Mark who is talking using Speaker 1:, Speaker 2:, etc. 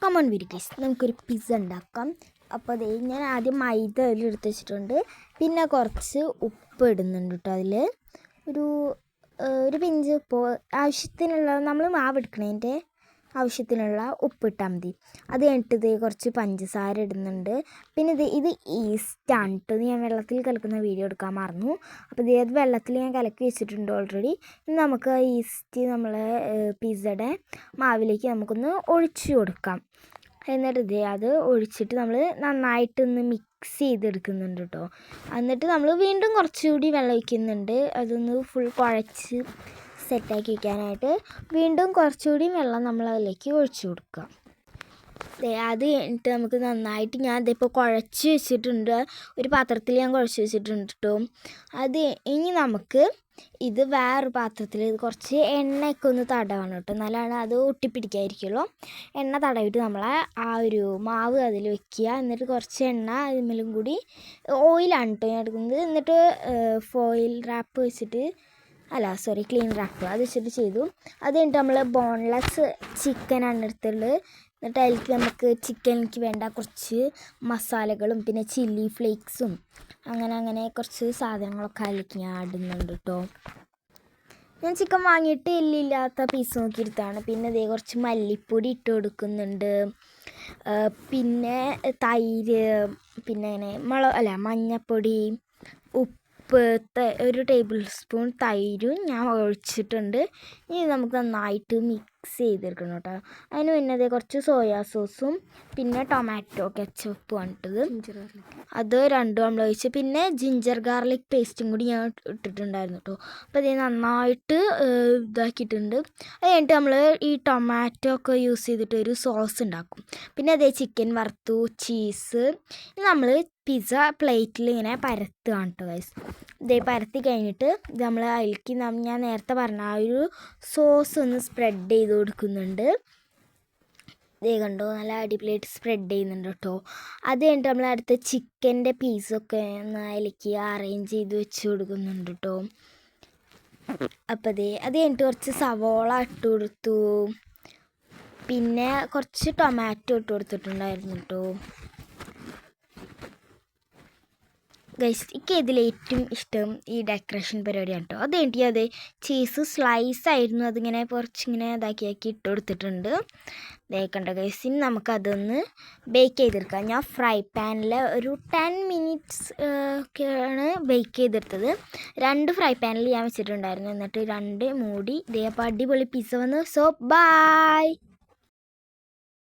Speaker 1: Come on guys, നമുക്കൊരു pizza ഉണ്ടാക്കാം. അപ്പോൾ അതേ ഞാൻ ആദ്യം മൈദ അതിലെടുത്ത് വെച്ചിട്ടുണ്ട്. പിന്നെ കുറച്ച് ഉപ്പ് ഇടുന്നുണ്ട് കേട്ടോ. അതിൽ ഒരു പിഞ്ച് ഉപ്പ് ആവശ്യത്തിനുള്ള, നമ്മൾ മാവ് എടുക്കണതിൻ്റെ ആവശ്യത്തിനുള്ള ഉപ്പിട്ടാൽ മതി. അത് കഴിഞ്ഞിട്ട് കുറച്ച് പഞ്ചസാര ഇടുന്നുണ്ട്. പിന്നെ ഇത് ഈസ്റ്റാണ് കേട്ടോ. ഞാൻ വെള്ളത്തിൽ കലക്കുന്ന വീഡിയോ എടുക്കാൻ മറന്നു. അപ്പോൾ അത് വെള്ളത്തിൽ ഞാൻ കലക്കി വെച്ചിട്ടുണ്ട് ഓൾറെഡി. ഇനി നമുക്ക് ഈസ്റ്റ് നമ്മളെ പിസ്സയുടെ മാവിലേക്ക് നമുക്കൊന്ന് ഒഴിച്ചു കൊടുക്കാം. എന്നിട്ട് അത് ഒഴിച്ചിട്ട് നമ്മൾ നന്നായിട്ടൊന്ന് മിക്സ് ചെയ്തെടുക്കുന്നുണ്ട് കേട്ടോ. എന്നിട്ട് നമ്മൾ വീണ്ടും കുറച്ചുകൂടി വെള്ളം ഒഴിക്കുന്നുണ്ട്. അതൊന്ന് ഫുൾ കുഴച്ച് സെറ്റാക്കി വയ്ക്കാനായിട്ട് വീണ്ടും കുറച്ചുകൂടി വെള്ളം നമ്മൾ അതിലേക്ക് ഒഴിച്ചു കൊടുക്കുക. അത് കഴിഞ്ഞിട്ട് നമുക്ക് നന്നായിട്ട് ഞാൻ ഇതിപ്പോൾ കുഴച്ച് വെച്ചിട്ടുണ്ട്. ഒരു പാത്രത്തിൽ ഞാൻ കുഴച്ച് വെച്ചിട്ടുണ്ട് കേട്ടോ. ഇനി നമുക്ക് ഇത് വേറൊരു പാത്രത്തിൽ കുറച്ച് എണ്ണയൊക്കെ ഒന്ന് തടവണം കേട്ടോ. എന്നാലാണ് അത് ഒട്ടിപ്പിടിക്കാതിരിക്കുള്ളൂ. എണ്ണ തടവിട്ട് നമ്മളെ ആ ഒരു മാവ് അതിൽ വെക്കുക. എന്നിട്ട് കുറച്ച് എണ്ണ അതിന്മേലും കൂടി ഓയിലാണ് കേട്ടോ ഞാൻ എടുക്കുന്നത്. എന്നിട്ട് ഫോയിൽ റാപ്പ് വെച്ചിട്ട് ക്ലീൻ റാപ്പ് അത് വെച്ചിട്ട് ചെയ്തു. അത് കഴിഞ്ഞിട്ട് നമ്മൾ ബോൺലെസ് ചിക്കനാണ് എടുത്തുള്ളത്. എന്നിട്ട് അതിലേക്ക് നമുക്ക് ചിക്കനിലേക്ക് വേണ്ട കുറച്ച് മസാലകളും പിന്നെ ചില്ലി ഫ്ലേക്സും അങ്ങനെ കുറച്ച് സാധനങ്ങളൊക്കെ അതിലേക്ക് ഞാൻ ഇടുന്നുണ്ട് കേട്ടോ. ഞാൻ ചിക്കൻ വാങ്ങിയിട്ട് എല്ലില്ലാത്ത പീസ് നോക്കിയെടുത്താണ്. പിന്നെ കുറച്ച് മല്ലിപ്പൊടി ഇട്ട് കൊടുക്കുന്നുണ്ട്. പിന്നെ തൈര്, പിന്നെ മഞ്ഞൾപ്പൊടി, ഉപ്പ്, ഒരു ടേബിൾ സ്പൂൺ തൈരും ഞാൻ ഒഴിച്ചിട്ടുണ്ട്. ഇനി നമുക്ക് നന്നായിട്ട് മിക്സ് ചെയ്തെടുക്കണം കേട്ടോ. അതിന് പിന്നെ കുറച്ച് സോയാ സോസും പിന്നെ ടൊമാറ്റോ കെച്ചപ്പും ഇട്ടത്, അത് രണ്ടും നമ്മൾ ഒഴിച്ച് പിന്നെ ജിഞ്ചർ ഗാർലിക് പേസ്റ്റും കൂടി ഞാൻ ഇട്ടിട്ടുണ്ടായിരുന്നു കേട്ടോ. അപ്പോൾ അത് നന്നായിട്ട് ഇതാക്കിയിട്ടുണ്ട്. അത് കഴിഞ്ഞിട്ട് നമ്മൾ ഈ ടൊമാറ്റോ ഒക്കെ യൂസ് ചെയ്തിട്ട് ഒരു സോസ് ഉണ്ടാക്കും. പിന്നെ ചിക്കൻ വറുത്തു, ചീസ്. നമ്മൾ പിസ്സ പ്ലേറ്റിൽ ഇങ്ങനെ പരത്തുകയാണ് കേട്ടോ ഗൈസ്. പരത്തി കഴിഞ്ഞിട്ട് ഇത് നമ്മൾ അതിലേക്ക് ഞാൻ നേരത്തെ പറഞ്ഞ ആ ഒരു സോസ് ഒന്ന് സ്പ്രെഡ് ചെയ്ത് കൊടുക്കുന്നുണ്ട്. കണ്ടോ, നല്ല അടിപൊളിയായിട്ട് സ്പ്രെഡ് ചെയ്യുന്നുണ്ട് കേട്ടോ. അത് കഴിഞ്ഞിട്ട് നമ്മൾ അടുത്ത ചിക്കൻ്റെ പീസൊക്കെ ഒന്ന് അതിലേക്ക് അറേഞ്ച് ചെയ്ത് വെച്ച് കൊടുക്കുന്നുണ്ട് കേട്ടോ. അപ്പോൾ അത് കഴിഞ്ഞിട്ട് കുറച്ച് സവോള ഇട്ട് കൊടുത്തു. പിന്നെ കുറച്ച് ടൊമാറ്റോ ഇട്ട് കൊടുത്തിട്ടുണ്ടായിരുന്നു കേട്ടോ. ഗൈസ്, എനിക്ക് ഇതിലേറ്റവും ഇഷ്ടം ഈ ഡെക്കറേഷൻ പരിപാടിയാണ് കേട്ടോ. അത് കഴിഞ്ഞിട്ട് ചീസ് സ്ലൈസ് ആയിരുന്നു, അതിങ്ങനെ കുറച്ചിങ്ങനെ ഇതാക്കി ഇട്ട് കൊടുത്തിട്ടുണ്ട്. കണ്ടോ ഗൈസ്, ഇനി നമുക്കതൊന്ന് ബേക്ക് ചെയ്തെടുക്കാം. ഞാൻ ഫ്രൈ പാനിൽ ഒരു 10 മിനിറ്റ്സ് ഒക്കെയാണ് ബേക്ക് ചെയ്തെടുത്തത്. 2 ഫ്രൈ പാനിൽ ഞാൻ വെച്ചിട്ടുണ്ടായിരുന്നു. എന്നിട്ട് 2 മൂടി അപ്പോൾ അടിപൊളി പിസ്സ വന്നു. So by.